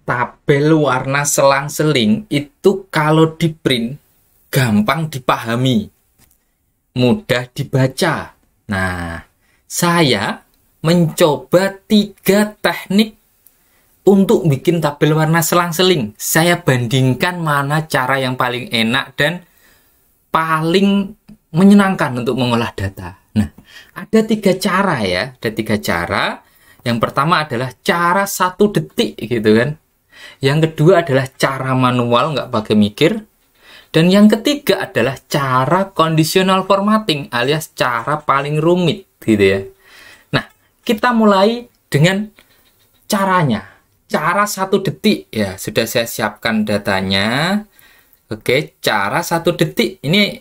tabel warna selang-seling itu kalau di print gampang dipahami, mudah dibaca. Nah, saya mencoba 3 teknik untuk bikin tabel warna selang-seling. Saya bandingkan mana cara yang paling enak dan paling menyenangkan untuk mengolah data. Nah, ada 3 cara ya, ada 3 cara. Yang pertama adalah cara 1 detik gitu kan. Yang kedua adalah cara manual, nggak pakai mikir. Dan yang ketiga adalah cara conditional formatting alias cara paling rumit gitu ya. Nah, kita mulai dengan caranya. Cara 1 detik ya, sudah saya siapkan datanya. Oke, cara 1 detik. Ini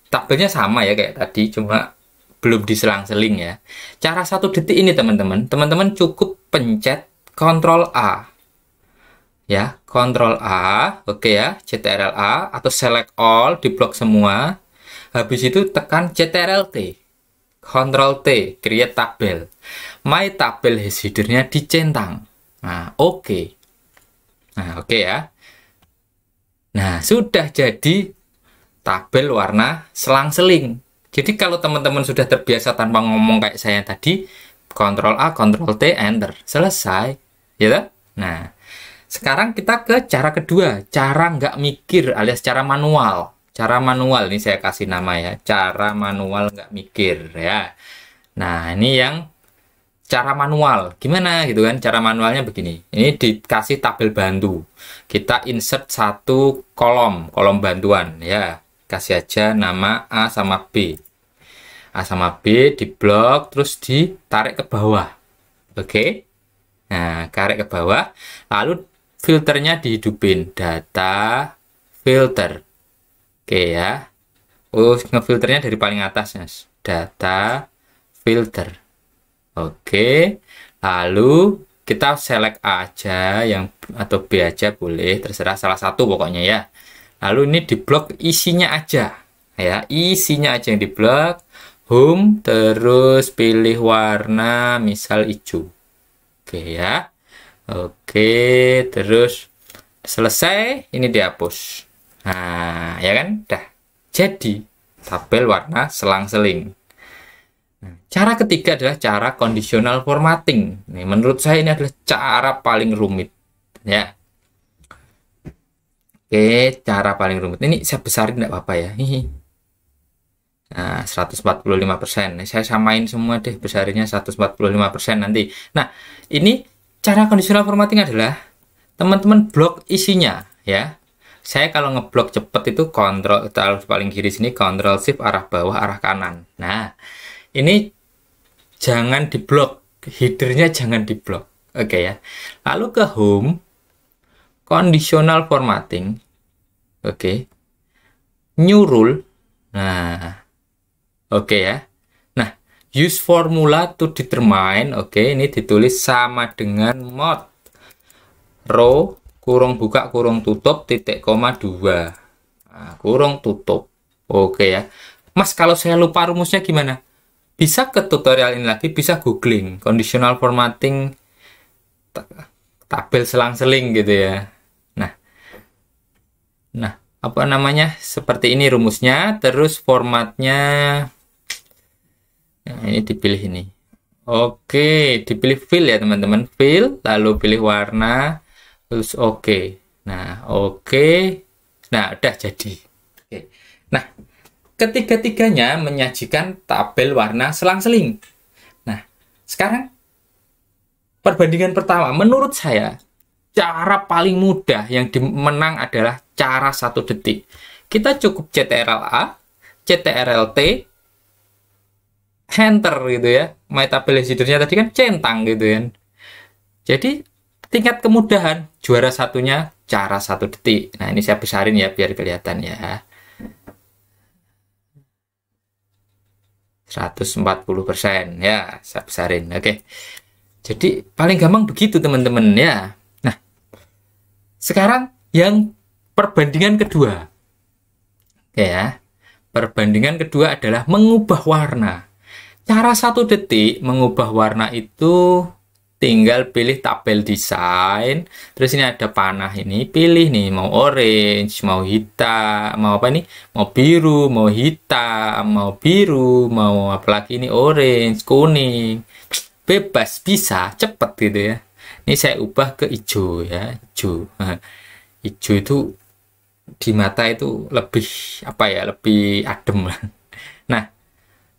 tabelnya sama ya kayak tadi, cuma belum diselang-seling ya. Cara 1 detik ini teman-teman. Teman-teman cukup pencet Ctrl A. Ya, Ctrl A, oke ya, Ctrl A atau select all di blok semua. Habis itu tekan Ctrl T. Ctrl T, create tabel. My tabel headernya dicentang. Nah, oke. Nah, oke ya. Nah, sudah jadi tabel warna selang-seling. Jadi kalau teman-teman sudah terbiasa tanpa ngomong kayak saya tadi, Ctrl A, Ctrl T, Enter. Selesai. Ya. Nah, sekarang kita ke cara kedua. Cara nggak mikir alias cara manual. Cara manual, ini saya kasih nama ya. Cara manual nggak mikir ya. Nah, ini yang cara manual. Gimana gitu kan? Cara manualnya begini. Ini dikasih tabel bantu. Kita insert 1 kolom bantuan ya. Kasih aja nama A sama B. A sama B di blok, terus ditarik ke bawah. Oke. Nah, tarik ke bawah. Lalu filternya dihidupin. Data filter. Oke ya. Oh, ngefilternya dari paling atas, Mas. Data filter. Oke. Lalu kita select A aja yang atau B aja boleh, terserah salah satu pokoknya ya. Lalu ini di blok isinya aja. Ya, isinya aja yang di blok. Home, terus pilih warna misal hijau. Oke ya. Oke, terus selesai, ini dihapus. Nah, ya kan? Dah. Jadi, tabel warna selang-seling. Nah, cara ketiga adalah cara conditional formatting. Nih, menurut saya ini adalah cara paling rumit. Ya. Oke, cara paling rumit. Ini saya besarin enggak apa-apa ya. Hihi. Nah, 145%. Saya samain semua deh, besarnya 145% nanti. Nah, ini cara conditional formatting adalah teman-teman blok isinya ya. Saya kalau ngeblok cepet itu kontrol paling kiri sini, Ctrl Shift arah bawah arah kanan. Nah, ini jangan diblok, headernya jangan diblok. Oke ya. Lalu ke home, conditional formatting. Oke. New rule. Nah, oke ya. Nah, use formula to determine. Oke, ini ditulis sama dengan mod row kurung buka kurung tutup titik koma 2. Nah, kurung tutup. Oke ya. Mas, kalau saya lupa rumusnya gimana? Bisa ke tutorial ini lagi, bisa googling conditional formatting tabel selang-seling gitu ya. Nah, apa namanya? Seperti ini rumusnya, terus formatnya. Nah, ini dipilih ini. Oke, dipilih fill ya teman-teman. Fill, lalu pilih warna, terus oke. Nah, oke. Nah, udah jadi. Oke. Nah, ketiga-tiganya menyajikan tabel warna selang-seling. Nah, sekarang perbandingan pertama, menurut saya cara paling mudah yang dimenang adalah cara 1 detik. Kita cukup Ctrl A, Ctrl T, Enter gitu ya. My tabel headernya tadi kan centang gitu kan. Jadi tingkat kemudahan juara satunya cara 1 detik. Nah, ini saya besarin ya biar kelihatan ya. 140% ya, saya besarin. Oke. Jadi paling gampang begitu teman-teman ya. Nah, sekarang yang perbandingan kedua. Oke ya. Perbandingan kedua adalah mengubah warna. Cara 1 detik mengubah warna itu tinggal pilih tabel desain. Terus ini ada panah ini, pilih nih mau orange, mau hitam, mau apa nih? Mau biru, mau hitam, mau biru, mau apalagi ini orange, kuning. Bebas, bisa, cepet gitu ya. Ini saya ubah ke hijau ya, hijau. Hijau itu di mata itu lebih apa ya, lebih adem. Nah,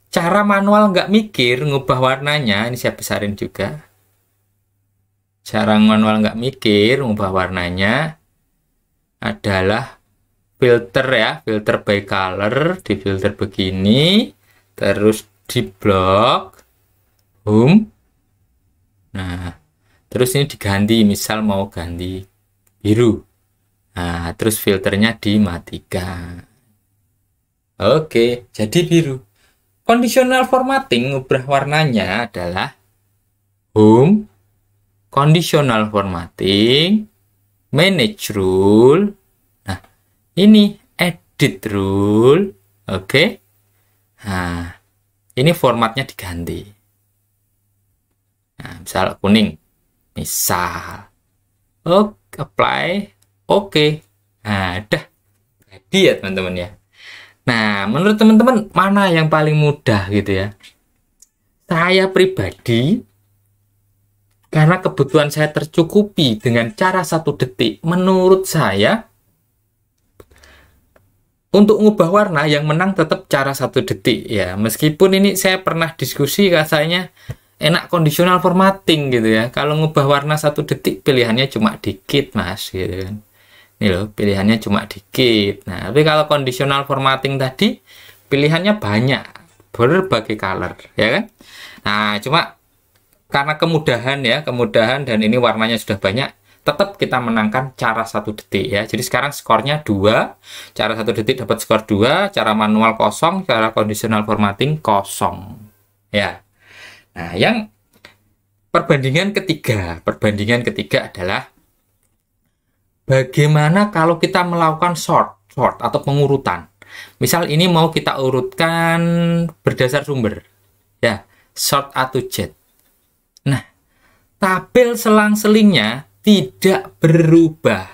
cara manual nggak mikir ngubah warnanya, ini saya besarin juga. Cara manual nggak mikir ngubah warnanya adalah filter ya, filter by color, di filter begini, terus di blok home. Nah, terus ini diganti, misal mau ganti biru. Nah, terus filternya dimatikan. Oke, jadi biru. Conditional formatting ngubah warnanya adalah home, conditional formatting, manage rule. Nah, ini edit rule. Oke. Nah, ini formatnya diganti. Nah, misal kuning. Misal. Oke, apply. Oke. Nah, udah. Jadi ya teman-teman ya. Nah, menurut teman-teman mana yang paling mudah gitu ya? Saya pribadi, karena kebutuhan saya tercukupi dengan cara 1 detik, menurut saya untuk mengubah warna yang menang tetap cara 1 detik ya. Meskipun ini saya pernah diskusi katanya enak conditional formatting gitu ya. Kalau ngubah warna 1 detik pilihannya cuma dikit mas gitu kan. Ini loh, pilihannya cuma dikit. Nah, tapi kalau conditional formatting tadi, pilihannya banyak. Berbagai color, ya kan? Nah, cuma karena kemudahan ya, kemudahan dan ini warnanya sudah banyak, tetap kita menangkan cara 1 detik ya. Jadi sekarang skornya 2, cara 1 detik dapat skor 2, cara manual kosong, cara conditional formatting kosong. Ya. Nah, yang perbandingan ketiga adalah bagaimana kalau kita melakukan sort atau pengurutan? Misal ini mau kita urutkan berdasar sumber. Ya, sort A to Z. Nah, tabel selang-selingnya tidak berubah.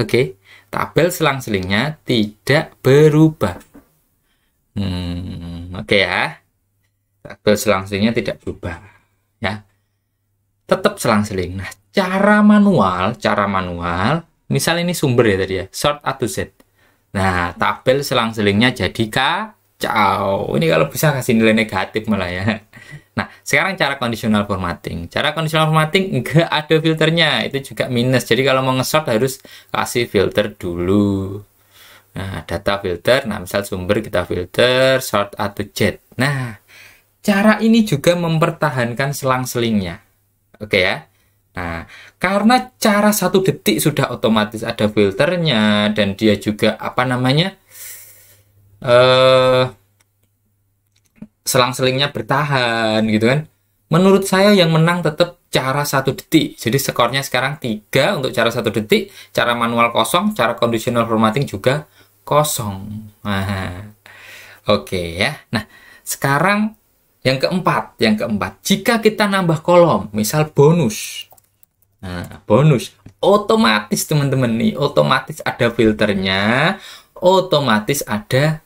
Oke, tabel selang-selingnya tidak berubah. Oke ya. Tabel selang-selingnya tidak berubah. Ya. Tetap selang-seling. Nah, cara manual, misal ini sumber ya tadi ya, sort A to Z. Nah, tabel selang-selingnya jadi kacau. Ini kalau bisa kasih nilai negatif malah ya. Nah, sekarang cara conditional formatting. Cara conditional formatting nggak ada filternya, itu juga minus. Jadi kalau mau nge-sort harus kasih filter dulu. Nah, data filter, nah misal sumber kita filter, sort A to Z. Nah, cara ini juga mempertahankan selang-selingnya. Oke ya. Nah, karena cara 1 detik sudah otomatis ada filternya dan dia juga apa namanya selang-selingnya bertahan gitu kan. Menurut saya yang menang tetap cara 1 detik. Jadi skornya sekarang 3 untuk cara 1 detik, cara manual kosong, cara conditional formatting juga kosong. Nah, oke ya. Nah, sekarang yang keempat, jika kita nambah kolom, misal bonus. Nah, bonus otomatis teman-teman nih, otomatis ada filternya, otomatis ada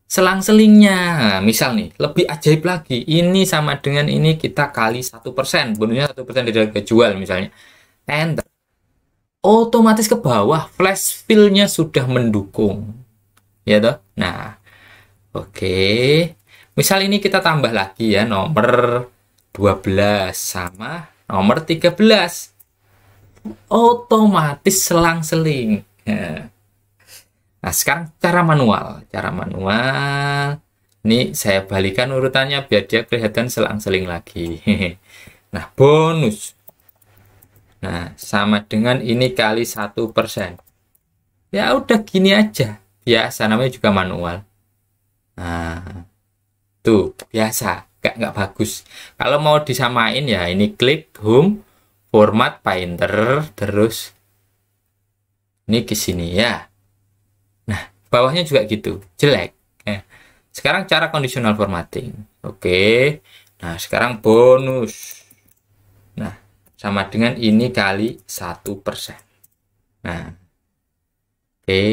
selang-selingnya. Nah, misal nih, lebih ajaib lagi. Ini sama dengan ini kita kali 1%, bonusnya 1% dari harga jual misalnya. Enter. Otomatis ke bawah flash fill-nya sudah mendukung. Ya toh? Nah, oke. Misal ini kita tambah lagi ya, nomor 12 sama nomor 13. Otomatis selang-seling. Nah, sekarang cara manual. Ini saya balikan urutannya biar dia kelihatan selang-seling lagi. Nah, bonus. Nah, sama dengan ini kali 1%. Ya udah gini aja. Biasa, namanya juga manual. Nah, tuh biasa, nggak bagus. Kalau mau disamain ya ini klik home, format painter, terus ini ke sini ya. Nah, bawahnya juga gitu, jelek. Sekarang cara conditional formatting. Oke. Nah, sekarang bonus. sama dengan ini kali 1%. Nah, oke.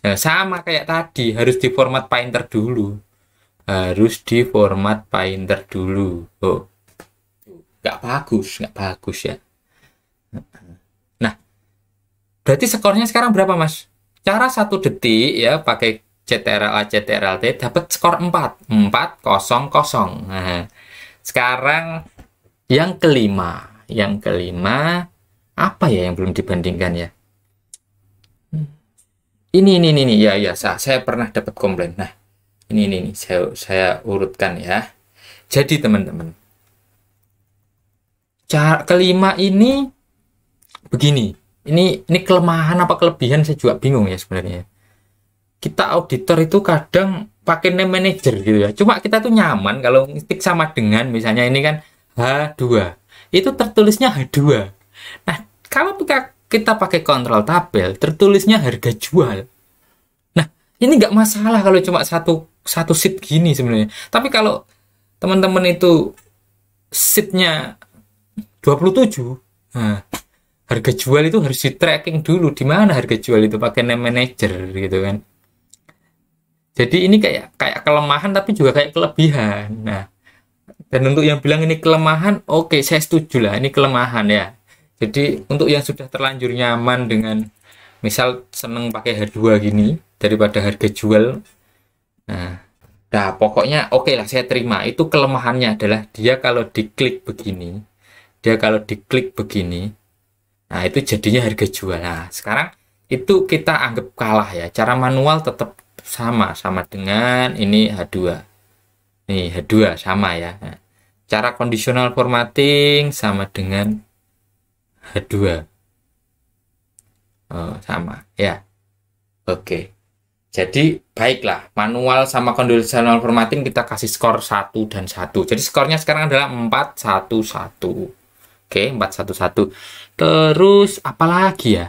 Nah, sama kayak tadi, harus di format Painter dulu. Harus di format Painter dulu. Oh, nggak bagus ya. Nah, berarti skornya sekarang berapa, Mas? Cara 1 detik ya, pakai CTRL-A, CTRL-T, dapat skor 4. 400. Nah, sekarang yang kelima. Yang kelima, apa ya yang belum dibandingkan ya? Ini. Ya, saya pernah dapat komplain. Nah, ini, saya urutkan ya. Jadi, teman-teman, cara kelima ini begini. Ini kelemahan apa kelebihan saya juga bingung ya sebenarnya. Kita auditor itu kadang pakai name manager gitu ya. Cuma kita tuh nyaman kalau ngetik sama dengan misalnya ini kan H2. Itu tertulisnya H2. Nah, kalau kita pakai kontrol tabel, tertulisnya harga jual. Nah, ini nggak masalah kalau cuma satu sheet gini sebenarnya. Tapi kalau teman-teman itu sheetnya 27, nah, harga jual itu harus di tracking dulu di mana harga jual itu pakai name manager gitu kan. Jadi ini kayak kelemahan tapi juga kayak kelebihan. Nah, dan untuk yang bilang ini kelemahan, oke, saya setuju lah, ini kelemahan ya. Jadi untuk yang sudah terlanjur nyaman dengan misal seneng pakai H2 gini daripada harga jual. Nah, pokoknya oke lah, saya terima. Itu kelemahannya adalah dia kalau diklik begini, nah itu jadinya harga jual. Nah, sekarang itu kita anggap kalah ya. Cara manual tetap sama dengan ini H2. Nih, H2 sama ya. Nah, cara conditional formatting sama dengan H2. Oh, sama ya. Oke. Jadi baiklah, manual sama conditional formatting kita kasih skor 1 dan 1. Jadi skornya sekarang adalah 411. Oke, 411. Terus apalagi ya?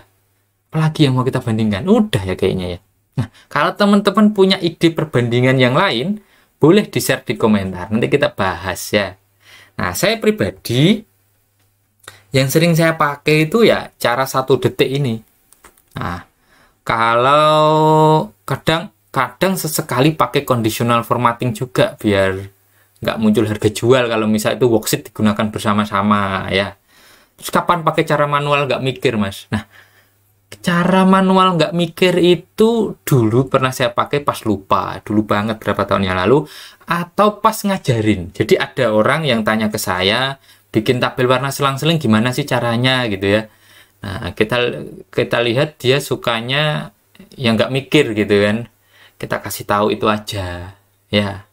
Apalagi yang mau kita bandingkan? Udah ya kayaknya ya. Nah, kalau teman-teman punya ide perbandingan yang lain, boleh di-share di komentar. Nanti kita bahas ya. Nah, saya pribadi yang sering saya pakai itu ya cara 1 detik ini. Nah, kalau kadang sesekali pakai conditional formatting juga biar nggak muncul harga jual kalau misalnya itu worksheet digunakan bersama-sama ya. Terus kapan pakai cara manual nggak mikir, Mas? Nah, cara manual nggak mikir itu dulu pernah saya pakai pas lupa, dulu banget berapa tahun yang lalu, atau pas ngajarin. Jadi ada orang yang tanya ke saya, bikin tabel warna selang-seling gimana sih caranya gitu ya. Nah, kita lihat dia sukanya yang nggak mikir gitu kan. Kita kasih tahu itu aja ya.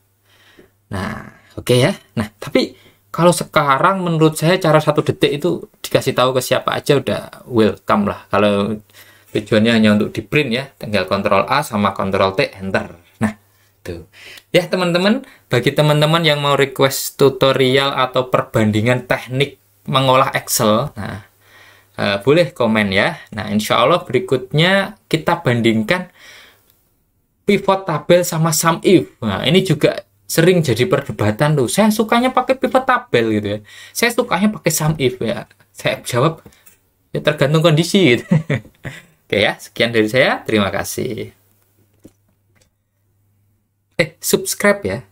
Nah, oke ya. Nah, tapi kalau sekarang menurut saya cara 1 detik itu dikasih tahu ke siapa aja udah welcome lah. Kalau tujuannya hanya untuk di print ya, tinggal Ctrl A sama Ctrl T enter. Nah, tuh. Ya teman-teman, bagi teman-teman yang mau request tutorial atau perbandingan teknik mengolah Excel, nah boleh komen ya. Nah, insya Allah berikutnya kita bandingkan pivot tabel sama sum if. Nah, ini juga sering jadi perdebatan tuh. Saya sukanya pakai pivot tabel gitu ya. Saya sukanya pakai sum if ya. Saya jawab ya tergantung kondisi gitu. Oke ya, sekian dari saya. Terima kasih. Subscribe ya.